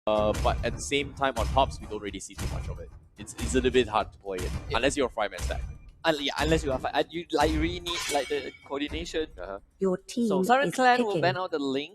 But at the same time, on tops, we don't really see too much of it. It's a little bit hard to play it, unless you're a 5-man stack. Yeah, unless you are you really need like the coordination. Your team So Siren is Clan picking. will ban out the Link.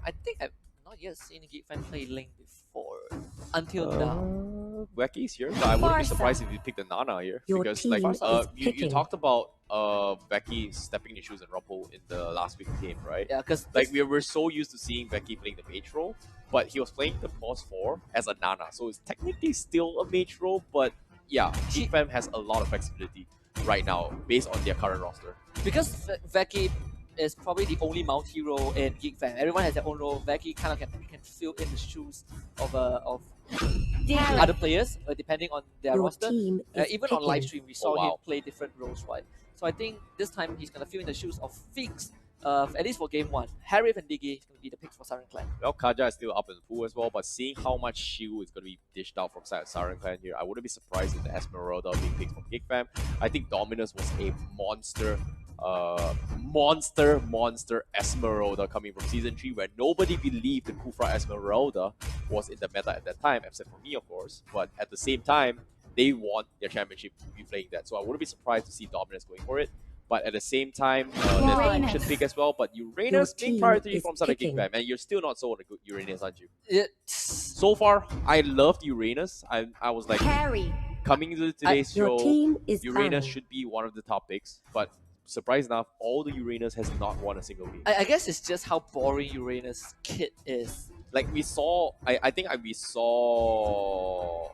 I think I've not yet seen GeekFam play Link before until now. Becky's here, but I wouldn't be surprised if you pick the Nana here. Your Because team like is you picking. talked about Becky stepping the shoes and Rumble in the last week's game, right? Yeah, because like we were so used to seeing Becky playing the mage role, but he was playing the Pause 4 as a Nana, so it's technically still a mage role, but yeah, GeekFam has a lot of flexibility right now based on their current roster. Because Becky is probably the only multi-role in GeekFam. Everyone has their own role. Becky kind of can fill in the shoes of other players, depending on their Your roster. team is Even on live picking. stream, we saw him play different roles, right? So I think this time he's gonna fill in the shoes of Fix. At least for game 1, Harif and Diggy is going to be the picks for Siren Clan. Well, Kaja is still up in the pool as well, but seeing how much shield is going to be dished out from Siren Clan here, I wouldn't be surprised if the Esmeralda being picked from GeekFam. I think Dominus was a monster Esmeralda coming from Season 3, where nobody believed the Kufra Esmeralda was in the meta at that time, except for me, of course. But at the same time, they won their championship replaying that, so I wouldn't be surprised to see Dominus going for it. But at the same time, there's an option pick as well. But Uranus being priority from Southern GeekFam, and you're still not sold on a good Uranus, aren't you? So far, I loved Uranus. I was like, coming into today's show, Uranus should be one of the top picks. But surprise enough, all the Uranus has not won a single game. I guess it's just how boring Uranus kit is. Like we saw, I think we saw.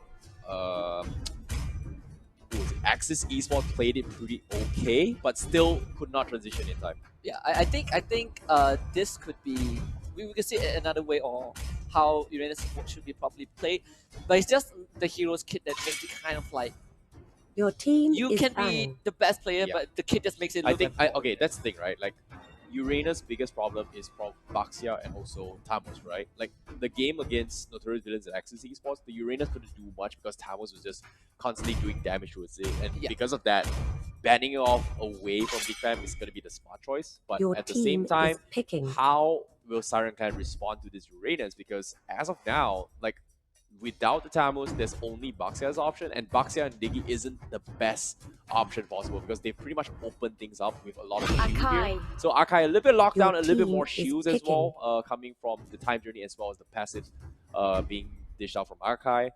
Axis Esports played it pretty okay, but still could not transition in time. Yeah, I think this could be we could see another way or how Uranus should be properly played, but it's just the hero's kit that makes it kind of like your team. You can be the best player, but the kit just makes it look. Okay, that's the thing, right? Like Uranus' biggest problem is from Baxia and also Tamus, right? Like the game against Notorious Villains and Axis Esports, the Uranus couldn't do much because Tamus was just constantly doing damage to it, and because of that, banning it off away from GeekFam is going to be the smart choice. But at the same time, how will Siren Clan respond to this Uranus? Because as of now, like without the Tamus, there's only Baxia's option, and Baxia and Diggy isn't the best option possible because they pretty much open things up with a lot of shields here. So Arkai a little bit locked down, a little bit more shields as well, coming from the time journey as well as the passives being dished out from Arkai,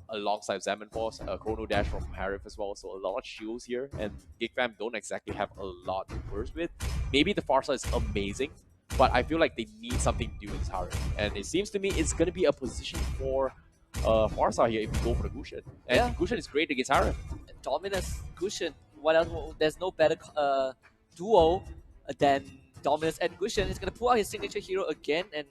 alongside Zaman Force, Chrono Dash from Harif as well. So a lot of shields here, and GeekFam don't exactly have a lot to burst with. Maybe the Farsa is amazing, but I feel like they need something to do with Siren. And it seems to me it's going to be a position for Farsa here if you go for the Gushin. And Gushin is great against Siren. Dominus, Gushin. What else? There's no better duo than Dominus and Gushin. He's going to pull out his signature hero again and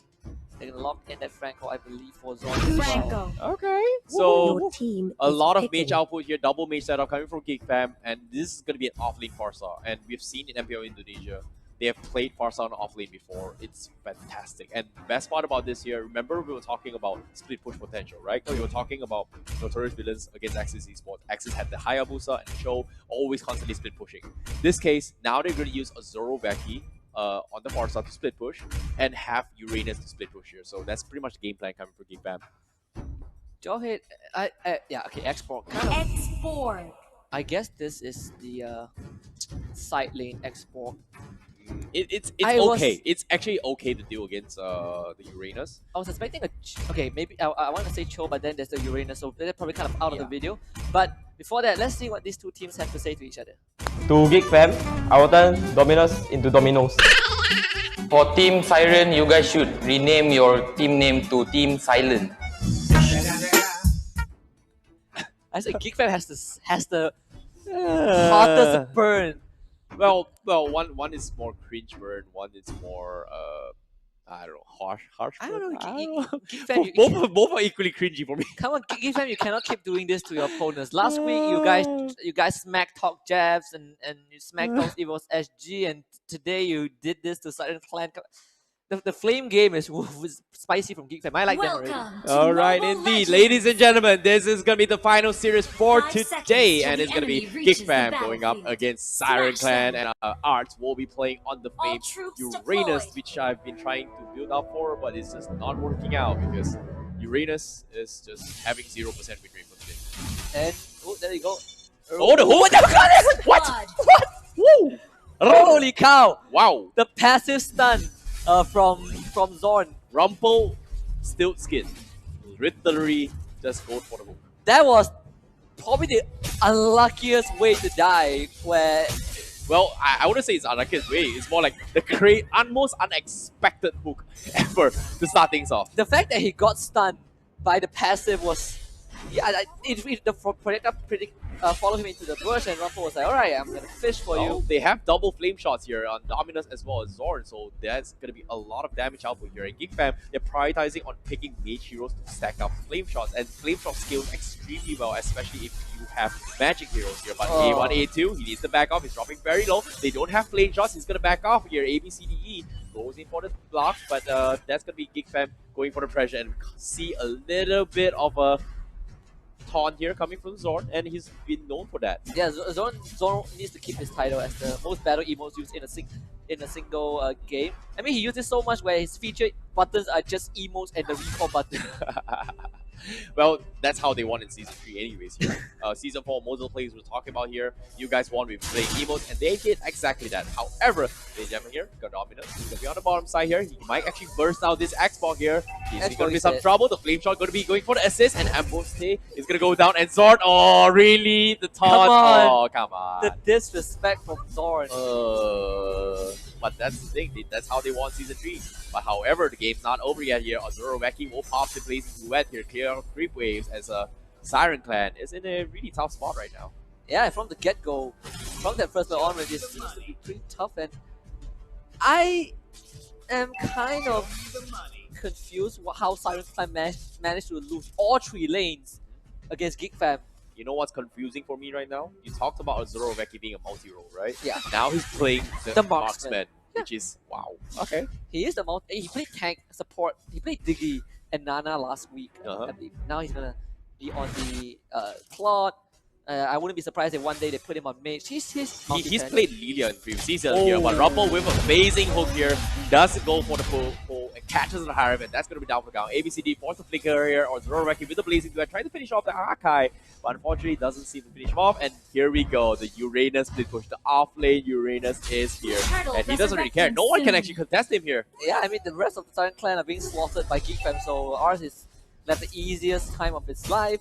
they're going to lock in that Franco, I believe, for Zon. Franco. Okay. So a lot of mage output here, double mage setup coming from GeekFam, and this is going to be an off-lane Farsa. And we've seen in MPL Indonesia, they have played Farsa on off-lane before. It's fantastic. And the best part about this here, remember we were talking about split push potential, right? We were talking about Notorious Villains against Axis Esports. Axis had the Hayabusa and Cho, always constantly split pushing. This case, now they're going to use a Zoro Becky on the Farsa to split push and have Uranus to split push here. So that's pretty much the game plan coming for GeekFam. Jawhead, export. Export. I guess this is the side lane export. It's okay. It's actually okay to deal against the Uranus. I was expecting maybe I want to say Cho, but then there's the Uranus, so they're probably kind of out of the video. But before that, let's see what these two teams have to say to each other. To GeekFam, I will turn Dominus into Dominos. For Team Siren, you guys should rename your team name to Team Silent. I said GeekFam has the hottest burn. Well, one is more cringe burn, one is more I don't know, harsh. I don't know. GeekFam, both are equally cringy for me. Come on, GeekFam, you cannot keep doing this to your opponents. Last week, you guys smack talk jabs and you smack talk it was SG, and today you did this to Siren Clan. the flame game is spicy from GeekFam. I like them already. Welcome to All right, Mobile indeed. Legends. Ladies and gentlemen, this is going to be the final series for 5 today, seconds till and the it's going to be enemy reaches the GeekFam going up battlefield. against Siren Smash Clan, them. and Arts will be playing on the All flame troops Uranus, deployed. which I've been trying to build up for, but it's just not working out because Uranus is just having 0% win rate for today. And oh, there you go. Oh, the whole What? Blood. What? Woo! Holy cow! Wow! The passive stun from Zorn. Rumple, stilt skin. Literally just go for the hook. That was probably the unluckiest way to die. Where Well, I wouldn't say it's unluckiest way. It's more like the most unexpected hook ever to start things off. the fact that he got stunned by the passive was, yeah, the projectile followed him into the bush, and Rumple was like, "Alright, I'm gonna fish for Well, you." they have double flame shots here on Dominus as well as Zorn, so that's going to be a lot of damage output here. And GeekFam, they're prioritizing on picking mage heroes to stack up flame shots, and flame shot scales extremely well, especially if you have magic heroes here. But Oh. A1, A2, he needs to back off. He's dropping very low. They don't have flame shots. He's going to back off here. A, B, C, D, E goes in for the block, but that's going to be GeekFam going for the pressure and see a little bit of a taunt here coming from Zorn, and he's been known for that. Yeah, Zorn needs to keep his title as the most battle emotes used in a single game. I mean, he uses so much where his featured buttons are just emotes and the recall button. Well, that's how they won in Season 3 anyways here. Season 4, Mozil plays we're talking about here. You guys won with playing emotes, and they did exactly that. However, ladies and gentlemen here, got Dominus. He's going to be on the bottom side here. He might actually burst out this X-Ball here. He's going to be some dead. trouble. The Flame Shot going to be going for the assist, and Amboste is going to go down, and Zorn, oh, really? The taunt? Come on. Oh, come on. The disrespect from Zorn. But that's the thing, that's how they won Season 3. But however, the game's not over yet here. Azura Weki will pop the Blazing Duet here, clear out creep waves as a Siren Clan is in a really tough spot right now. Yeah, from the get-go, from that first battle onward, this seems to be pretty tough, and I am kind of confused how Siren Clan managed to lose all 3 lanes against GeekFam. You know what's confusing for me right now? You talked about Azura Weki being a multi-role, right? Yeah. Now he's playing The marksman. which is, wow. Okay. He is the he played tank, support, he played Diggy and Nana last week, Uh-huh. I believe. Now he's gonna be on the Claude. I wouldn't be surprised if one day they put him on mage. He's He's played Lilia in previous season here, but Rumble with an amazing hook here does go for the pull and catches the Harem, and that's going to be down for down. ABCD forced to flicker here, or Zororeki with the Blazing Duet trying to finish off the Arkai, but unfortunately doesn't seem to finish him off, and here we go. The Uranus split push, the off lane Uranus is here, and he doesn't really care. No one can actually contest him here. Yeah, I mean, the rest of the Siren Clan are being slaughtered by GeekFam, so ours is left the easiest time of its life.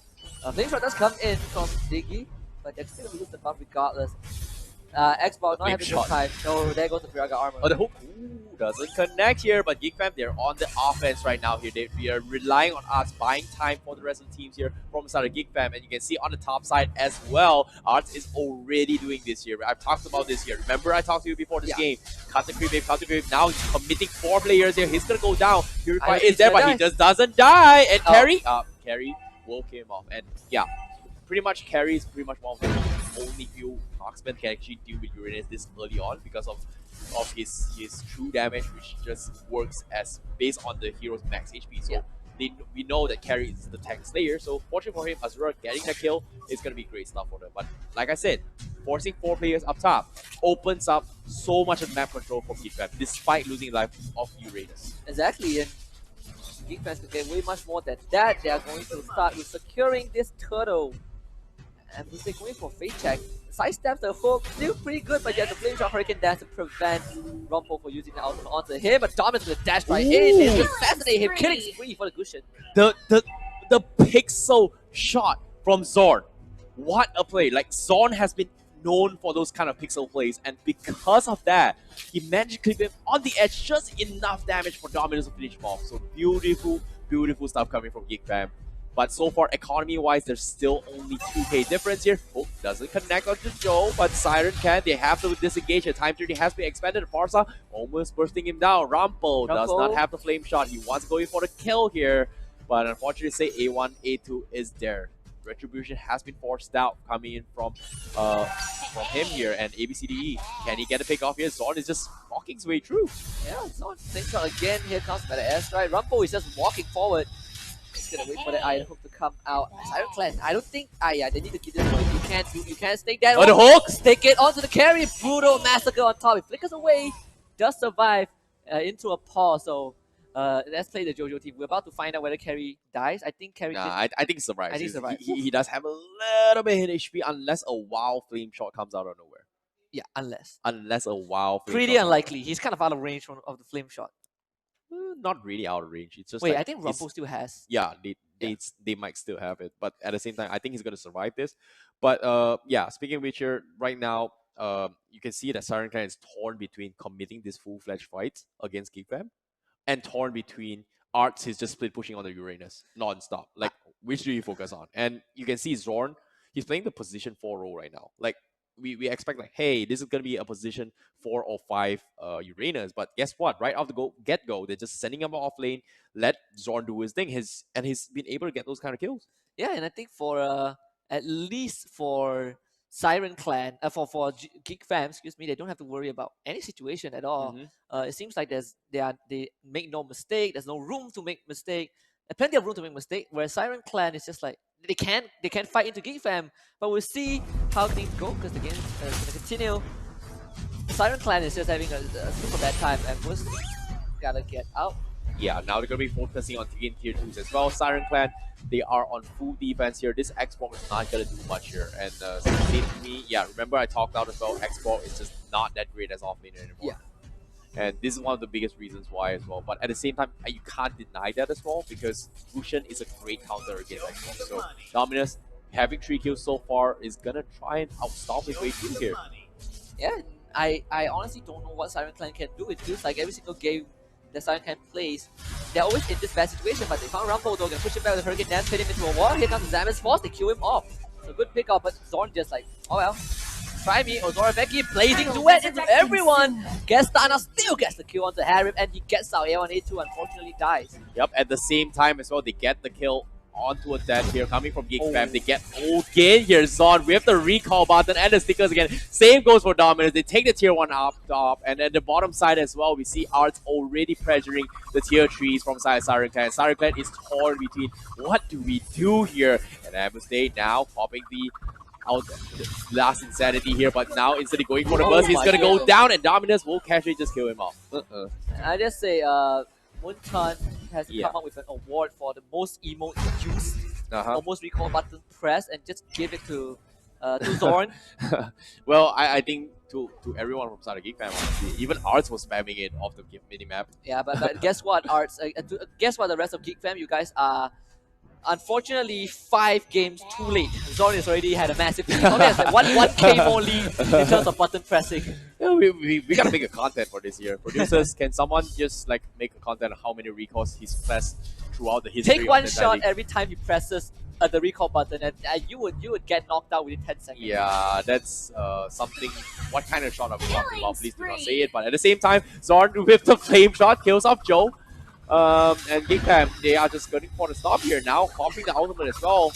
Flame Shot does come in from Diggy, but they're still going to lose the buff regardless. X-Ball not having good time. No, there goes the Viraga armor. Oh, the hook doesn't connect here, but GeekFam, they're on the offense right now here. We are relying on us, buying time for the rest of the teams here from the side of GeekFam, and you can see on the top side as well, Arts is already doing this here. I've talked about this here. Remember I talked to you before this game. Cut the creep wave, cut the creep. Now he's committing 4 players here. He's going to go down. Purify is there, but he just doesn't die. And Carry will kill him off. And yeah, pretty much Carry is pretty much one of the only few marksmen can actually deal with Uranus this early on because of his true damage, which just works as based on the hero's max HP. So we know that Carry is the tank slayer. So fortunately for him, Azura getting the kill is going to be great stuff for them. But like I said, forcing 4 players up top opens up so much of map control for GeekFam, despite losing life of Uranus. Exactly, and GeekFam can get way much more than that. They are going to start with securing this turtle. And they're going for fate check. Sidesteps the hook, still pretty good, but yet the Flame Shot Hurricane Dash to prevent Rumple from using the ultimate onto him. But Dominus with a dash right in, it's fascinating him, killing spree for the Gushin. The pixel shot from Zorn. What a play. Like, Zorn has been known for those kind of pixel plays, and because of that, he managed to clip him on the edge, just enough damage for Dominus to finish him off. So beautiful, beautiful stuff coming from GeekFam. But so far, economy-wise, there's still only 2k difference here. Oh, doesn't connect onto Joe, but Siren can. They have to disengage. The time journey has been expanded. Farsa almost bursting him down. Rumple does not have the flame shot. He wants to go in for the kill here. But unfortunately, say A1, A2 is there. Retribution has been forced out coming in from him here, and ABCDE. Can he get a pick off here? Zorn is just walking his way through. Yeah, Zorn same shot again. Here comes by the airstrike. Rumble is just walking forward. He's gonna wait for the iron hook to come out. Siren Clan, I don't think. Yeah, they need to keep this going. You can't snake that. Oh, the hook! Stick it onto the carry. Brutal massacre on top. It flickers away. Does survive into a paw. So let's play the JoJo team. We're about to find out whether carry dies. I think carry. Nah, I think he survives. I think he survives. He does have a little bit hit HP unless a wow flame shot comes out of nowhere. Yeah, unless. Unless a wow flame Pretty shot unlikely. He's kind of out of range of the flame shot. not really out of range. It's just Wait, like, I think Rumble still has. yeah, they might still have it, but at the same time, I think he's gonna survive this. But yeah, speaking of which, here right now, you can see that Siren Clan is torn between committing this full-fledged fight against GeekFam and torn between Arts is just split pushing on the Uranus non-stop. Like, which do you focus on? And you can see Zorn, he's playing the position 4 role right now. Like, we expect like, hey, this is gonna be a position 4 or 5 Uranus, but guess what? Right off the get-go, they're just sending him off lane, let Zorn do his thing. He's been able to get those kind of kills. Yeah, and I think for at least for Siren Clan, for GeekFam, excuse me, they don't have to worry about any situation at all. It seems like they make no mistake. There's no room to make mistake. There's plenty of room to make mistake. Whereas Siren Clan is just like they can't fight into GeekFam. But we'll see how things go because the game is going to continue. Siren Clan is just having a super bad time, and we'll gotta get out. Yeah, now they're going to be focusing on taking tier 2s as well. Siren Clan, they are on full defense here. This X-Bomb is not going to do much here. And same to me, yeah, remember I talked out as well, X-Bomb is just not that great as offlaner anymore. Yeah. And this is one of the biggest reasons why as well. But at the same time, you can't deny that as well because Lucian is a great counter against X-Bomb. So Dominus, having 3 kills so far, is going to try and outstomp his way through here. Yeah, I honestly don't know what Siren Clan can do. It feels like every single game the Siren Clan plays, they're always in this bad situation, but they found Rumble, though, gonna push him back with the Hurricane Dance, pin him into a wall. Here comes Zaman's Force, they kill him off. So good pick up, but Zorn just like, oh well, try me. Ozora Becky blazing duet into everyone. Gestana still gets the kill onto Harib, and he gets out A1A2, unfortunately dies. Yep, at the same time as well, they get the kill onto a dead here coming from GeekFam. They get again here, Zorn with the recall button and the stickers again. Same goes for Dominus. They take the tier 1 up top, and at the bottom side as well, we see Arts already pressuring the tier 3s from Siren Clan. Siren Clan is torn between what do we do here? And Amustay now popping the last insanity here, but now instead of going for the burst, he's gonna go down, and Dominus will casually just kill him off. I just say, Moon-chan has to come up with an award for the most emote used, almost recall button press, and just give it to Zorn. Well, I think to everyone from Side of GeekFam, honestly, even Arts was spamming it off the minimap. Yeah, but guess what, Arts? Guess what, the rest of GeekFam, you guys are unfortunately 5 games too late. Zorn has already had a massive lead. Only has like 1K more lead in terms of button pressing. Yeah, we gotta make a content for this year. Producers, can someone just like make a content on how many recalls he's pressed throughout the history? Take one shot every time he presses the recall button, and you would get knocked out within 10 seconds. Yeah, that's something. What kind of shot are we talking about? Please do not say it. But at the same time, Zorn with the flame shot kills off Joe. And GeekFam, they are just going for the stop here now, comping the ultimate as well.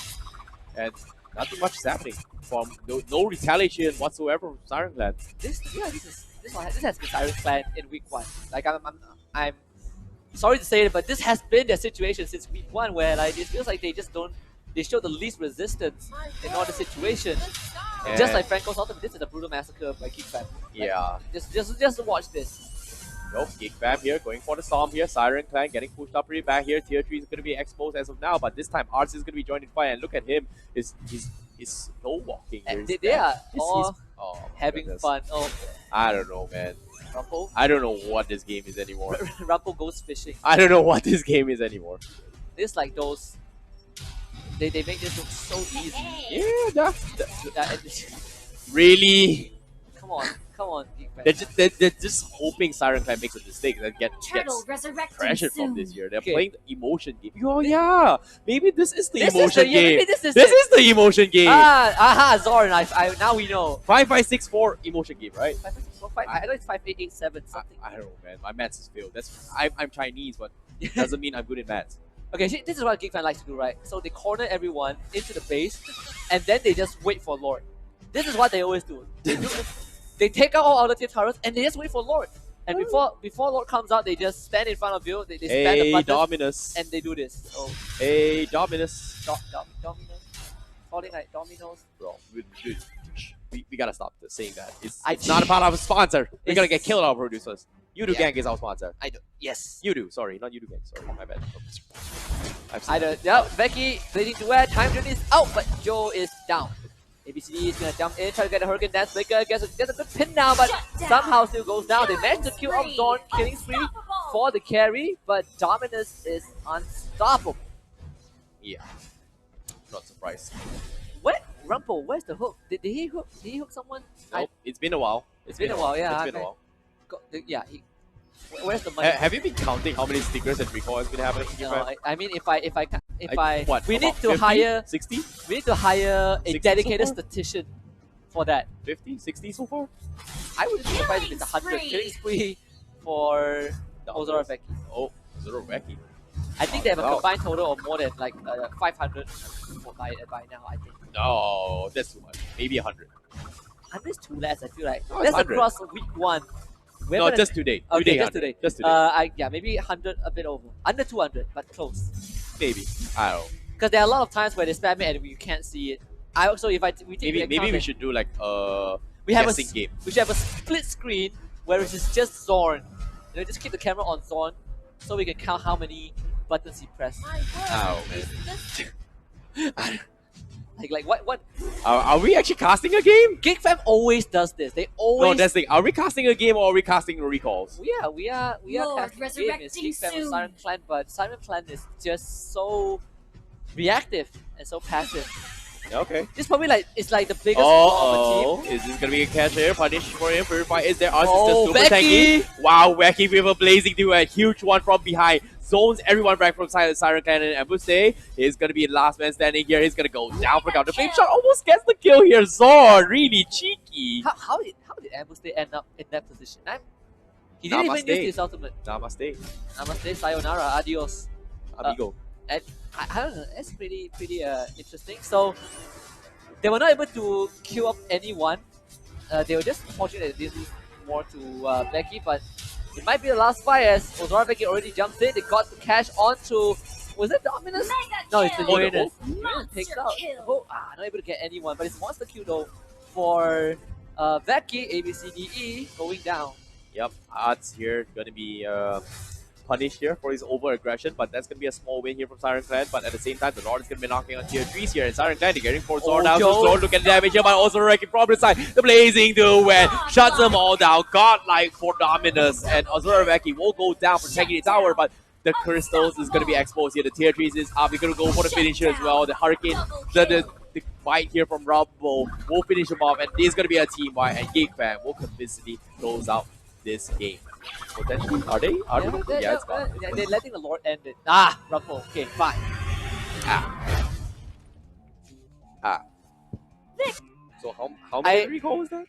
And nothing much is happening from no retaliation whatsoever from Siren Clan. This has been Siren Clan in week 1. Like I'm sorry to say it, but this has been their situation since week 1, where like it feels like they show the least resistance in all the situation. And just like Franco's ultimate, this is a brutal massacre by GeekFam. Like, yeah. Just watch this. Nope, GeekFam here going for the storm here. Siren Clan getting pushed up pretty back here. Tier 3 is going to be exposed as of now, but this time Arts is going to be joined in fire. And look at him, he's slow walking here. They are all having fun. Oh, I don't know, man. Rumble? I don't know what this game is anymore. Rumble goes fishing. I don't know what this game is anymore. It's like those. They make this look so easy. Yeah, really. Come on. They're just hoping Siren Clan makes a mistake and gets pressure from this year. They're playing the emotion game. Oh yeah, maybe this is the emotion game. This is the emotion game. Zorn. Now we know. 5564 emotion game, right? 5564. I know it's 5887 something. I don't know, man. My maths is failed. I'm Chinese, but it doesn't mean I'm good in maths. Okay, see, this is what GeekFam likes to do, right? So they corner everyone into the base, and then they just wait for Lord. This is what they always do. They take out all other tier turrets, and they just wait for Lord. And before Lord comes out, they just stand in front of you. They spam the buttons, Dominus. and they do this. So Hey, Dominus. Dominos, falling like dominoes. Bro, we gotta stop saying that. It's not a part of a sponsor. We're gonna get killed, our producers. You do gang is our sponsor. I do. Yes. You do. Sorry, not you do gang. Sorry, my bad. Yeah, Becky bleeding to where time journey is out, but Joe is down. ABCD is gonna jump in, try to get a Hurricane Dance Breaker, gets a good pin now, but somehow still goes down. They managed to kill off Zorn, killing spree for the carry, but Dominus is unstoppable. Yeah. Not surprised. Where Rumple? Where's the hook? Did he hook? Did he hook someone? Nope. It's been a while. It's been a while. Yeah. It's been a while. Yeah. Where's the money? Have you been counting how many stickers and recall has been happening? No, I mean, if I, what, we need to 50? hire 60? We need to hire a 60 dedicated so far? statistician for that. 50? 60 so far? I wouldn't be surprised if it's 100 killing spree for the Ozora Becky. Oh, Zoro Becky. I think they have a Wow. combined total of more than like 500 by now. I think No, that's too much. Maybe 100. 100 is too less. I feel like No, it's that's 100. across week 1. We No, haven't- just today. okay, Today, just 100. today. Just today. Yeah, maybe 100, a bit over, under 200, but close. Maybe. I don't know. Because there are a lot of times where they spam it and you can't see it. I also, if we take Maybe into account we that should do like we have guessing game. we should have a split screen where it's just Zorn. You know, just keep the camera on Zorn so we can count how many buttons he pressed. Oh man. Like what? Are we actually casting a game? GeekFam always does this. They always. No, that's the thing. Are we casting a game or are we casting recalls? We are Lord, casting the game. It's resurrecting GeekFam and soon. Siren Clan, but Siren Clan is just so reactive and so passive. Okay. This probably it's like the biggest flaw of a team. Is this gonna be a catch here? Punish for him. Purify. Is there us? Oh, Is the super Becky! tanky? Wow, Becky with a blazing do a huge one from behind. Zones everyone back from Siren Clan and Ambuste. He's gonna be the last man standing here. He's gonna go down for counter. Flame shot almost gets the kill here. Zor, really cheeky. How did Ambuste end up in that position? He didn't even Namaste. use his ultimate. Namaste, Namaste, sayonara, adios. amigo. And I don't know, it's pretty interesting. So they were not able to kill off anyone. They were just fortunate that they didn't lose more to Becky, but it might be the last fight as Ozora Becky already jumps in. They got the cash onto, was it Dominus? No, it's the Oh, the Uranus. Wolf? Uranus takes Monster out. kill. Oh, not able to get anyone, but it's monster kill though for Becky, ABCDE going down. Yep, odds here gonna be punished here for his over-aggression, but that's gonna be a small win here from Siren Clan. But at the same time, the Lord is gonna be knocking on tier 3s here, and Siren Clan getting for Zor down. So Zor to get damage here, but also wrecking from the side. The blazing duet shuts them all down. Godlike for Dominus, and Ozoraki will go down protecting the tower, but the crystals is gonna be exposed here. The tier 3s is up. We're gonna go for the finisher as well. The Hurricane, the fight here from Rumble will finish him off, and this is gonna be a team fight, and GeekFam will convincingly close out this game. Potentially, are they? Yeah, it's gone. They're letting the Lord end it. Ah, Rumble. Okay, fine. So how many recall was that?